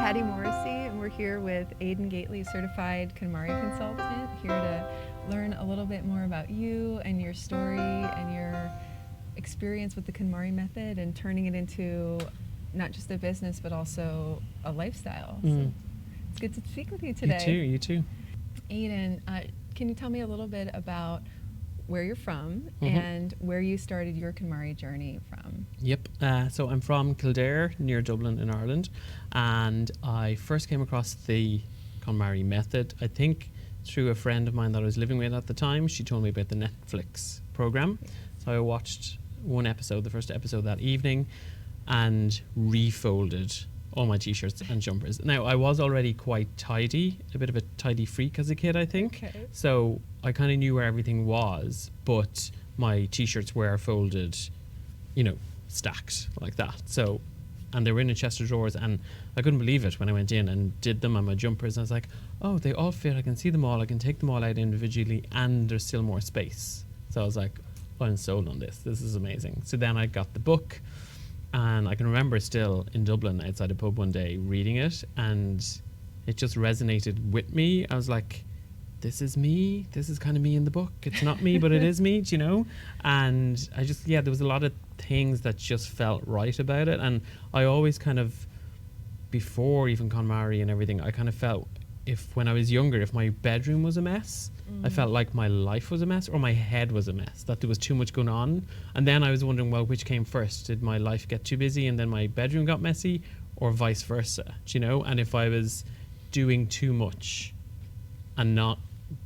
Patty Morrissey, and we're here with Aidan Gately, Certified KonMari Consultant, here to learn a little bit more about you and your story and your experience with the KonMari method and turning it into not just a business but also a lifestyle. So it's good to speak with you today. You too. Aidan, can you tell me a little bit about where you're from and where you started your KonMari journey from? Yep. So I'm from Kildare, near Dublin in Ireland, and I first came across the KonMari method, I think, through a friend of mine that I was living with at the time. She told me about the Netflix program. So I watched one episode, the first episode that evening, and refolded all my t-shirts and jumpers. Now, I was already quite tidy, a bit of a tidy freak as a kid, I think. Okay. So I kind of knew where everything was, but my t-shirts were folded, stacked like that. So, and they were in a chest of drawers, and I couldn't believe it when I went in and did them on my jumpers. I was like, oh, they all fit. I can see them all. I can take them all out individually, and there's still more space. So I was like, I'm sold on this. This is amazing. So then I got the book. And I can remember still in Dublin outside a pub one day reading it, and it just resonated with me. I was like, this is me. This is kind of me in the book. It's not me, but it is me, And I just, there was a lot of things that just felt right about it. And I always kind of, before even KonMari and everything, I kind of felt when I was younger, if my bedroom was a mess, I felt like my life was a mess or my head was a mess, that there was too much going on. And then I was wondering, well, which came first? Did my life get too busy and then my bedroom got messy, or vice versa, And if I was doing too much and not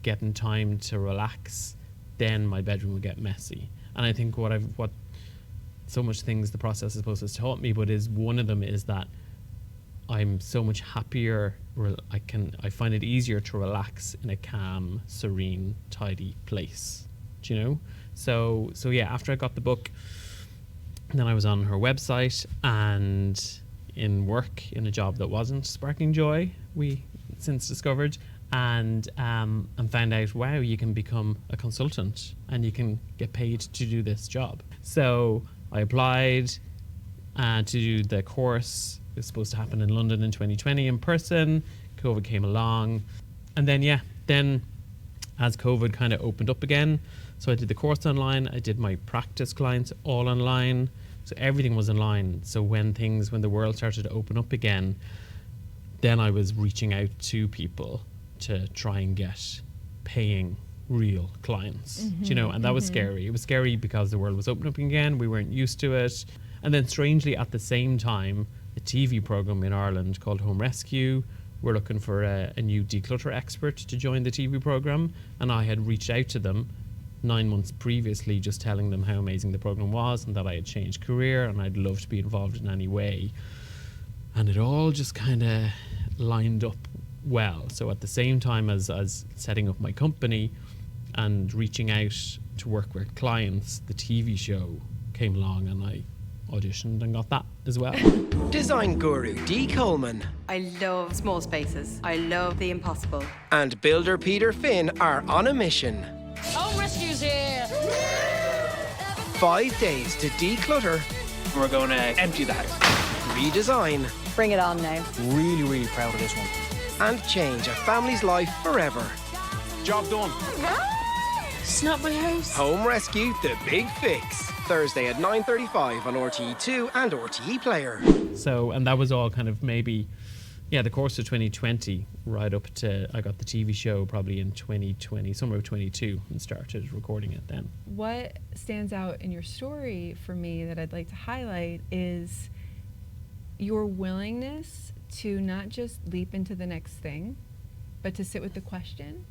getting time to relax, then my bedroom would get messy. And I think what so much things the process I suppose has taught me, but is one of them is that I'm so much happier. I find it easier to relax in a calm, serene, tidy place. So after I got the book, then I was on her website and in work in a job that wasn't sparking joy, we since discovered, and found out, wow, you can become a consultant and you can get paid to do this job. So I applied to do the course. It was supposed to happen in London in 2020 in person. COVID came along. And then as COVID kind of opened up again, so I did the course online. I did my practice clients all online. So everything was online. So when the world started to open up again, then I was reaching out to people to try and get paying real clients, and that was scary. It was scary because the world was opening up again. We weren't used to it. And then strangely at the same time, a TV program in Ireland called Home Rescue, we're looking for a new declutter expert to join the TV program. And I had reached out to them 9 months previously, just telling them how amazing the program was and that I had changed career and I'd love to be involved in any way. And it all just kind of lined up well. So at the same time as setting up my company and reaching out to work with clients, the TV show came along and I auditioned and got that as well. Design guru Dee Coleman I love small spaces. I love the impossible. and builder Peter Finn are on a mission. Home Rescue's here! 5 days to declutter, We're going to empty the house. redesign, Bring it on now. Really, really proud of this one. and change a family's life forever. Job done. It's not my house. Home Rescue, the big fix. Thursday at 9:35 on RTE2 and RTE Player. So, and that was all kind of maybe, the course of 2020, right up to, I got the TV show probably in 2020, summer of 22, and started recording it then. What stands out in your story for me that I'd like to highlight is your willingness to not just leap into the next thing, but to sit with the question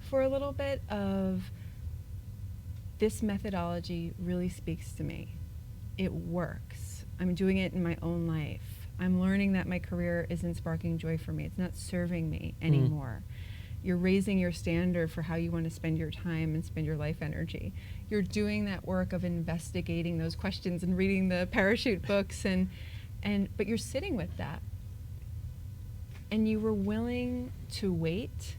for a little bit of, this methodology really speaks to me. It works. I'm doing it in my own life. I'm learning that my career isn't sparking joy for me. It's not serving me anymore. You're raising your standard for how you want to spend your time and spend your life energy. You're doing that work of investigating those questions and reading the parachute books but you're sitting with that. And you were willing to wait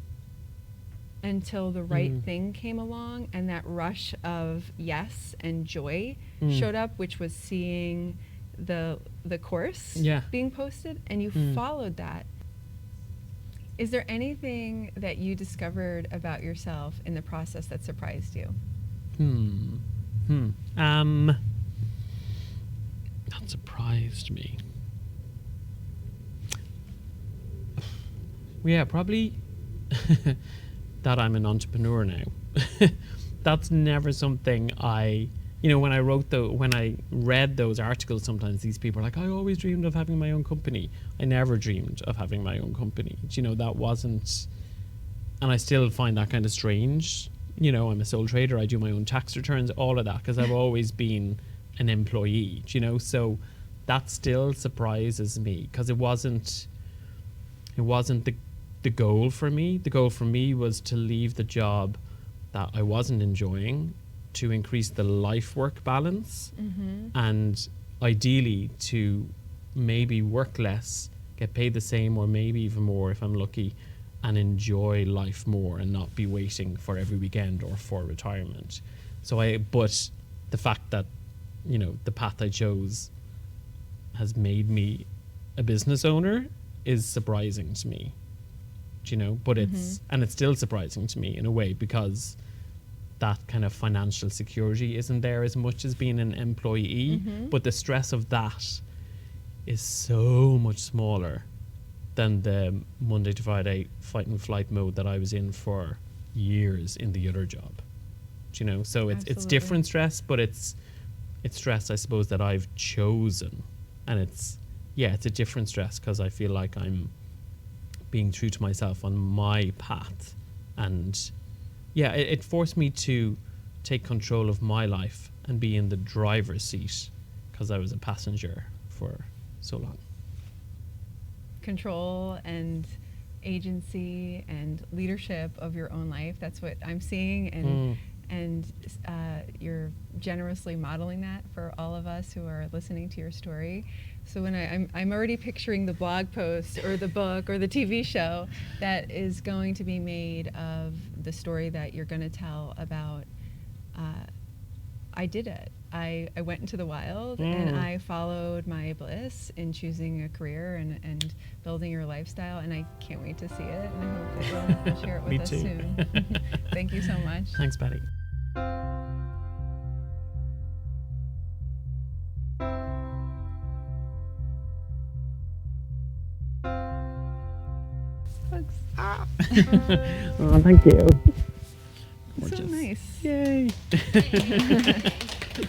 until the right thing came along and that rush of yes and joy showed up, which was seeing the course Yeah. being posted, and you followed that. Is there anything that you discovered about yourself in the process that surprised you? That surprised me. Yeah, probably that I'm an entrepreneur now. That's never something when I read those articles, sometimes these people are like, I always dreamed of having my own company. I never dreamed of having my own company. That wasn't, and I still find that kind of strange. I'm a sole trader. I do my own tax returns, all of that, because I've always been an employee, so that still surprises me, because it wasn't the goal for me. The goal for me was to leave the job that I wasn't enjoying, to increase the life-work balance, and ideally to maybe work less, get paid the same, or maybe even more if I'm lucky, and enjoy life more and not be waiting for every weekend or for retirement. But the fact that, the path I chose has made me a business owner is surprising to me, but it's still surprising to me in a way, because that kind of financial security isn't there as much as being an employee, but the stress of that is so much smaller than the Monday to Friday fight and flight mode that I was in for years in the other job. So it's Absolutely. different stress, but it's stress, I suppose, that I've chosen, and it's a different stress, because I feel like I'm being true to myself on my path, and it forced me to take control of my life and be in the driver's seat, because I was a passenger for so long. Control and agency and leadership of your own life. That's what I'm seeing, and you're generously modeling that for all of us who are listening to your story. So when I'm already picturing the blog post or the book or the TV show that is going to be made of the story that you're going to tell about. I did it. I went into the wild and I followed my bliss in choosing a career and building your lifestyle, and I can't wait to see it, and I hope that you'll share it with us soon. Thank you so much. Thanks, Patty. Hugs. Oh, thank you. So nice. Yay.